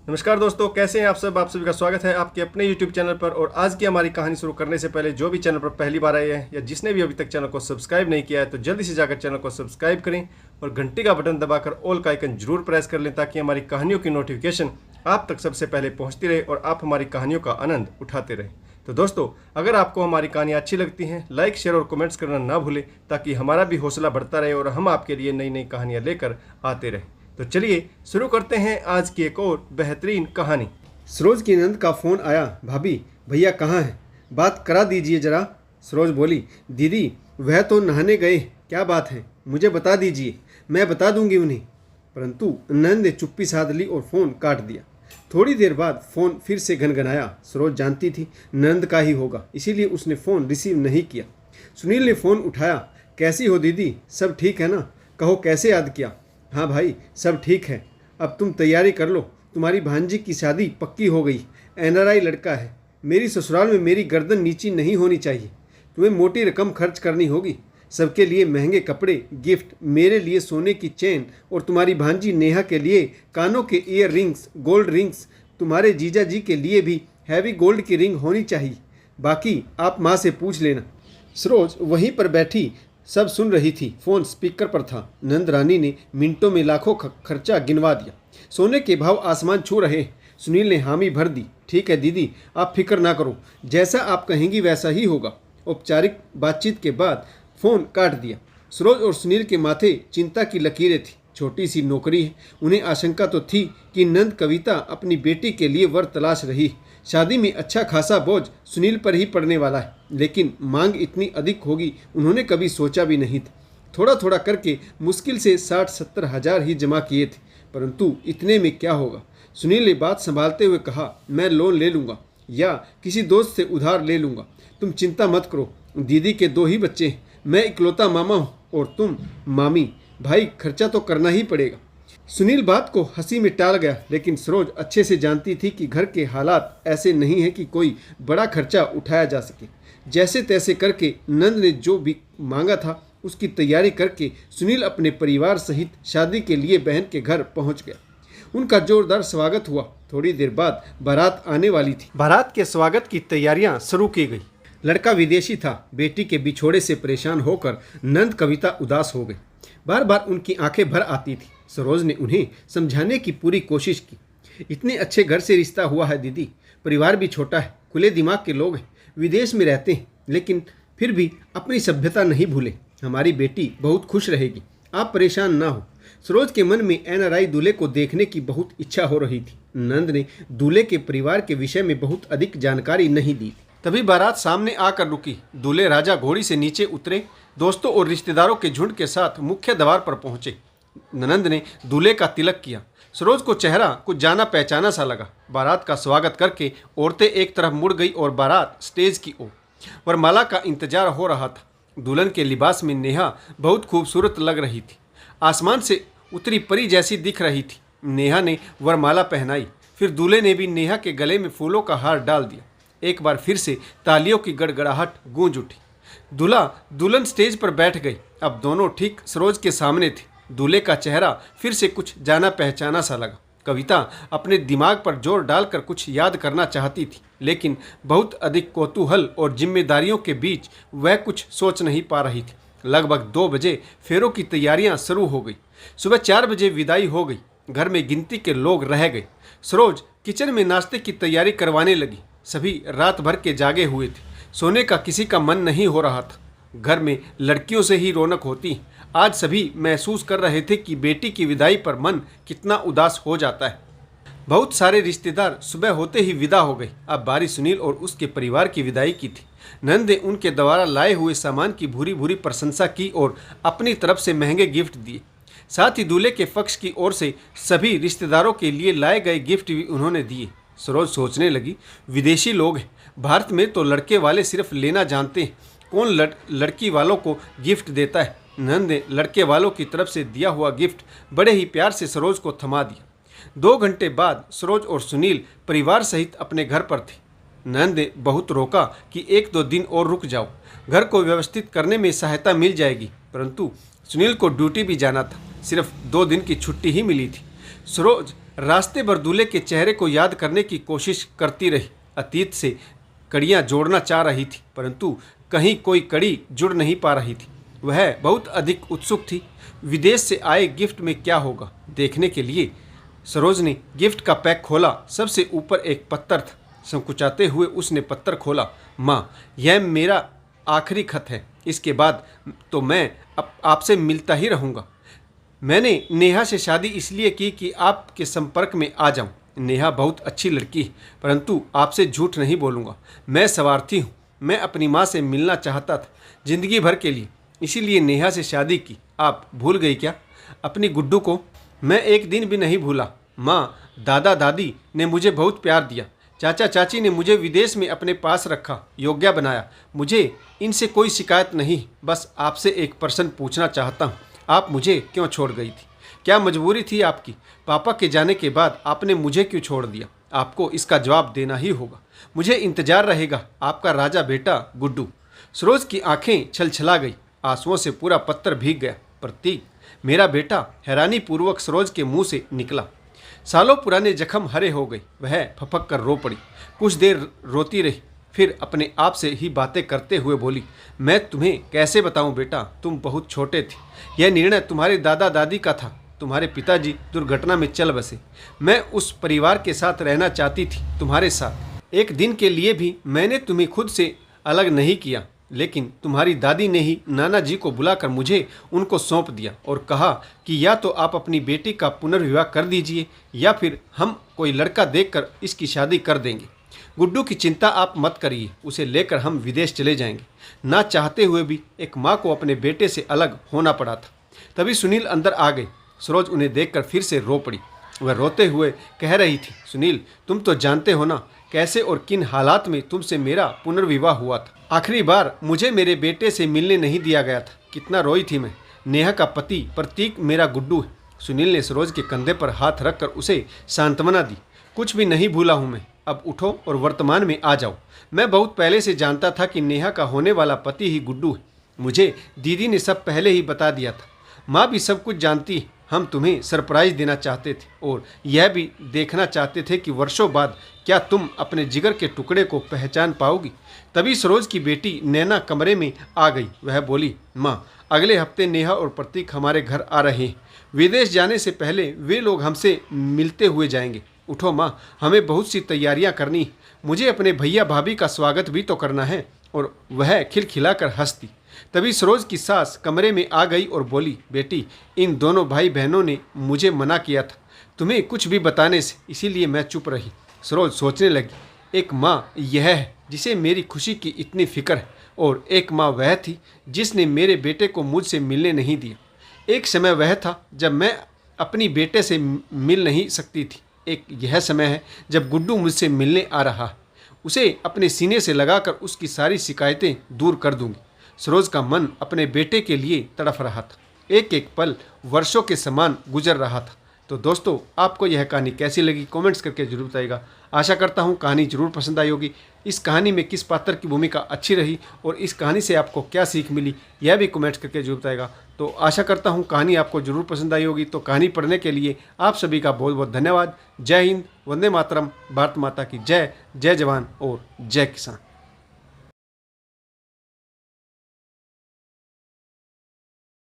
नमस्कार दोस्तों, कैसे हैं आप सब। आप सभी का स्वागत है आपके अपने YouTube चैनल पर। और आज की हमारी कहानी शुरू करने से पहले जो भी चैनल पर पहली बार आए हैं या जिसने भी अभी तक चैनल को सब्सक्राइब नहीं किया है तो जल्दी से जाकर चैनल को सब्सक्राइब करें और घंटी का बटन दबाकर ऑल का आइकन जरूर प्रेस कर लें ताकि हमारी कहानियों की नोटिफिकेशन आप तक सबसे पहले पहुँचती रहे और आप हमारी कहानियों का आनंद उठाते रहें। तो दोस्तों, अगर आपको हमारी कहानियाँ अच्छी लगती हैं, लाइक शेयर और कमेंट्स करना ना भूलें ताकि हमारा भी हौसला बढ़ता रहे और हम आपके लिए नई नई कहानियाँ लेकर आते रहें। तो चलिए शुरू करते हैं आज की एक और बेहतरीन कहानी। सरोज की नंद का फ़ोन आया। भाभी, भैया कहाँ हैं? बात करा दीजिए ज़रा। सरोज बोली, दीदी वह तो नहाने गए, क्या बात है मुझे बता दीजिए, मैं बता दूंगी उन्हें। परंतु नंद ने चुप्पी साध ली और फ़ोन काट दिया। थोड़ी देर बाद फ़ोन फिर से घनघनाया। सरोज जानती थी नंद का ही होगा, इसीलिए उसने फ़ोन रिसीव नहीं किया। सुनील ने फ़ोन उठाया। कैसी हो दीदी, सब ठीक है ना? कहो कैसे याद किया? हाँ भाई, सब ठीक है। अब तुम तैयारी कर लो, तुम्हारी भांजी की शादी पक्की हो गई। NRI लड़का है। मेरी ससुराल में मेरी गर्दन नीची नहीं होनी चाहिए। तुम्हें मोटी रकम खर्च करनी होगी। सबके लिए महंगे कपड़े, गिफ्ट, मेरे लिए सोने की चेन और तुम्हारी भांजी नेहा के लिए कानों के ईयर रिंग्स, गोल्ड रिंग्स। तुम्हारे जीजा जी के लिए भी हैवी गोल्ड की रिंग होनी चाहिए। बाकी आप माँ से पूछ लेना। सरोज वहीं पर बैठी सब सुन रही थी। फ़ोन स्पीकर पर था। नंद रानी ने मिनटों में लाखों खर्चा गिनवा दिया। सोने के भाव आसमान छू रहे। सुनील ने हामी भर दी। ठीक है दीदी, आप फिक्र ना करो, जैसा आप कहेंगी वैसा ही होगा। औपचारिक बातचीत के बाद फ़ोन काट दिया। सरोज और सुनील के माथे चिंता की लकीरें थी। छोटी सी नौकरी है, उन्हें आशंका तो थी कि नंद कविता अपनी बेटी के लिए वर तलाश रही। शादी में अच्छा खासा बोझ सुनील पर ही पड़ने वाला है, लेकिन मांग इतनी अधिक होगी उन्होंने कभी सोचा भी नहीं था। थोड़ा थोड़ा करके मुश्किल से 60-70 हज़ार ही जमा किए थे, परंतु इतने में क्या होगा। सुनील ने बात संभालते हुए कहा, मैं लोन ले लूँगा या किसी दोस्त से उधार ले लूँगा, तुम चिंता मत करो। दीदी के 2 ही बच्चे हैं, मैं इकलौता मामा हूँ और तुम मामी। भाई खर्चा तो करना ही पड़ेगा। सुनील बात को हंसी में टाल गया, लेकिन सरोज अच्छे से जानती थी कि घर के हालात ऐसे नहीं हैं कि कोई बड़ा खर्चा उठाया जा सके। जैसे तैसे करके नंद ने जो भी मांगा था उसकी तैयारी करके सुनील अपने परिवार सहित शादी के लिए बहन के घर पहुंच गया। उनका जोरदार स्वागत हुआ। थोड़ी देर बाद बारात आने वाली थी। बारात के स्वागत की तैयारियां शुरू की गई। लड़का विदेशी था। बेटी के बिछोड़े से परेशान होकर नंद कविता उदास हो गई। बार बार उनकी आंखें भर आती थी। सरोज ने उन्हें समझाने की पूरी कोशिश की। इतने अच्छे घर से रिश्ता हुआ है दीदी, परिवार भी छोटा है, खुले दिमाग के लोग हैं, विदेश में रहते हैं, लेकिन फिर भी अपनी सभ्यता नहीं भूले। हमारी बेटी बहुत खुश रहेगी, आप परेशान ना हो। सरोज के मन में NRI दूल्हे को देखने की बहुत इच्छा हो रही थी। नंद ने दूल्हे के परिवार के विषय में बहुत अधिक जानकारी नहीं दी। तभी बारात सामने आकर रुकी। दूल्हे राजा घोड़ी से नीचे उतरे। दोस्तों और रिश्तेदारों के झुंड के साथ मुख्य द्वार पर पहुंचे। नंद ने दूल्हे का तिलक किया। सरोज को चेहरा कुछ जाना पहचाना सा लगा। बारात का स्वागत करके औरतें एक तरफ मुड़ गई और बारात स्टेज की ओर। वरमाला का इंतजार हो रहा था। दुल्हन के लिबास में नेहा बहुत खूबसूरत लग रही थी। आसमान से उतरी परी जैसी दिख रही थी। नेहा ने वरमाला पहनाई, फिर दूल्हे ने भी नेहा के गले में फूलों का हार डाल दिया। एक बार फिर से तालियों की गड़गड़ाहट गूंज उठी। दूल्हा दुल्हन स्टेज पर बैठ गई। अब दोनों ठीक सरोज के सामने थे। दूल्हे का चेहरा फिर से कुछ जाना पहचाना सा लगा। कविता अपने दिमाग पर जोर डालकर कुछ याद करना चाहती थी, लेकिन बहुत अधिक कौतूहल और जिम्मेदारियों के बीच वह कुछ सोच नहीं पा रही थी। लगभग 2 बजे फेरों की तैयारियां शुरू हो गई। सुबह 4 बजे विदाई हो गई। घर में गिनती के लोग रह गए। सरोज किचन में नाश्ते की तैयारी करवाने लगी। सभी रात भर के जागे हुए थे। सोने का किसी का मन नहीं हो रहा था। घर में लड़कियों से ही रौनक होती। आज सभी महसूस कर रहे थे कि बेटी की विदाई पर मन कितना उदास हो जाता है। बहुत सारे रिश्तेदार सुबह होते ही विदा हो गए। अब बारी सुनील और उसके परिवार की विदाई की थी। नंद ने उनके द्वारा लाए हुए सामान की भूरी भूरी प्रशंसा की और अपनी तरफ से महंगे गिफ्ट दिए। साथ ही दूल्हे के पक्ष की ओर से सभी रिश्तेदारों के लिए लाए गए गिफ्ट भी उन्होंने दिए। सरोज सोचने लगी, विदेशी लोग हैं, भारत में तो लड़के वाले सिर्फ लेना जानते हैं, कौन लड़की वालों को गिफ्ट देता है। नंद ने लड़के वालों की तरफ से दिया हुआ गिफ्ट बड़े ही प्यार से सरोज को थमा दिया। 2 घंटे बाद सरोज और सुनील परिवार सहित अपने घर पर थे। नंद ने बहुत रोका कि 1-2 दिन और रुक जाओ, घर को व्यवस्थित करने में सहायता मिल जाएगी, परंतु सुनील को ड्यूटी भी जाना था। सिर्फ 2 दिन की छुट्टी ही मिली थी। सरोज रास्ते भर दूल्हे के चेहरे को याद करने की कोशिश करती रही। अतीत से कड़ियाँ जोड़ना चाह रही थी, परंतु कहीं कोई कड़ी जुड़ नहीं पा रही थी। वह बहुत अधिक उत्सुक थी। विदेश से आए गिफ्ट में क्या होगा देखने के लिए सरोज ने गिफ्ट का पैक खोला। सबसे ऊपर एक पत्थर था। संकुचाते हुए उसने पत्थर खोला। माँ, यह मेरा आखिरी खत है। इसके बाद तो मैं आपसे मिलता ही रहूँगा। मैंने नेहा से शादी इसलिए की कि आपके संपर्क में आ जाऊं। नेहा बहुत अच्छी लड़की है, परंतु आपसे झूठ नहीं बोलूँगा। मैं स्वार्थी हूँ। मैं अपनी माँ से मिलना चाहता था जिंदगी भर के लिए, इसीलिए नेहा से शादी की। आप भूल गई क्या अपनी गुड्डू को? मैं एक दिन भी नहीं भूला। माँ, दादा दादी ने मुझे बहुत प्यार दिया। चाचा चाची ने मुझे विदेश में अपने पास रखा, योग्य बनाया। मुझे इनसे कोई शिकायत नहीं। बस आपसे एक प्रश्न पूछना चाहता हूँ, आप मुझे क्यों छोड़ गई थी? क्या मजबूरी थी आपकी? पापा के जाने के बाद आपने मुझे क्यों छोड़ दिया? आपको इसका जवाब देना ही होगा। मुझे इंतजार रहेगा आपका राजा बेटा गुड्डू। सरोज की आंखें छलछला गई। आंसुओं से पूरा पत्थर भीग गया। प्रतीक, मेरा बेटा, हैरानी पूर्वक सरोज के मुंह से निकला। सालों पुराने जख्म हरे हो गए। वह फपक कर रो पड़ी। कुछ देर रोती रही, फिर अपने आप से ही बातें करते हुए बोली, मैं तुम्हें कैसे बताऊं बेटा, तुम बहुत छोटे थे। यह निर्णय तुम्हारे दादा दादी का था। तुम्हारे पिताजी दुर्घटना में चल बसे। मैं उस परिवार के साथ रहना चाहती थी, तुम्हारे साथ। एक दिन के लिए भी मैंने तुम्हें खुद से अलग नहीं किया, लेकिन तुम्हारी दादी ने ही नाना जी को बुलाकर मुझे उनको सौंप दिया और कहा कि या तो आप अपनी बेटी का पुनर्विवाह कर दीजिए या फिर हम कोई लड़का देखकर इसकी शादी कर देंगे। गुड्डू की चिंता आप मत करिए, उसे लेकर हम विदेश चले जाएंगे। ना चाहते हुए भी एक माँ को अपने बेटे से अलग होना पड़ा था। तभी सुनील अंदर आ गए। सरोज उन्हें देखकर फिर से रो पड़ी। वह रोते हुए कह रही थी, सुनील, तुम तो जानते हो ना कैसे और किन हालात में तुमसे मेरा पुनर्विवाह हुआ था। आखिरी बार मुझे मेरे बेटे से मिलने नहीं दिया गया था। कितना रोई थी मैं। नेहा का पति प्रतीक मेरा गुड्डू है। सुनील ने सरोज के कंधे पर हाथ रखकर उसे सांत्वना दी। कुछ भी नहीं भूला हूँ मैं। अब उठो और वर्तमान में आ जाओ। मैं बहुत पहले से जानता था कि नेहा का होने वाला पति ही गुड्डू है। मुझे दीदी ने सब पहले ही बता दिया था। माँ भी सब कुछ जानती है। हम तुम्हें सरप्राइज देना चाहते थे और यह भी देखना चाहते थे कि वर्षों बाद क्या तुम अपने जिगर के टुकड़े को पहचान पाओगी। तभी सरोज की बेटी नैना कमरे में आ गई। वह बोली, माँ, अगले हफ्ते नेहा और प्रतीक हमारे घर आ रहे हैं। विदेश जाने से पहले वे लोग हमसे मिलते हुए जाएंगे। उठो माँ, हमें बहुत सी तैयारियाँ करनी है। मुझे अपने भैया भाभी का स्वागत भी तो करना है। और वह खिलखिलाकर हंसती। तभी सरोज की सास कमरे में आ गई और बोली, बेटी, इन दोनों भाई बहनों ने मुझे मना किया था तुम्हें कुछ भी बताने से, इसीलिए मैं चुप रही। सरोज सोचने लगी, एक माँ यह है जिसे मेरी खुशी की इतनी फिक्र है, और एक माँ वह थी जिसने मेरे बेटे को मुझसे मिलने नहीं दिया। एक समय वह था जब मैं अपनी बेटे से मिल नहीं सकती थी। एक यह समय है जब गुड्डू मुझसे मिलने आ रहा है। उसे अपने सीने से लगाकर उसकी सारी शिकायतें दूर कर दूंगी। सरोज का मन अपने बेटे के लिए तड़फ रहा था। एक एक पल वर्षों के समान गुजर रहा था। तो दोस्तों, आपको यह कहानी कैसी लगी कमेंट्स करके जरूर बताइएगा। आशा करता हूँ कहानी जरूर पसंद आई होगी। इस कहानी में किस पात्र की भूमिका अच्छी रही और इस कहानी से आपको क्या सीख मिली, यह भी कमेंट्स करके जरूर बताइएगा। तो आशा करता हूँ कहानी आपको जरूर पसंद आई होगी। तो कहानी पढ़ने के लिए आप सभी का बहुत बहुत धन्यवाद। जय हिंद, वंदे मातरम, भारत माता की जय। जय जवान और जय किसान।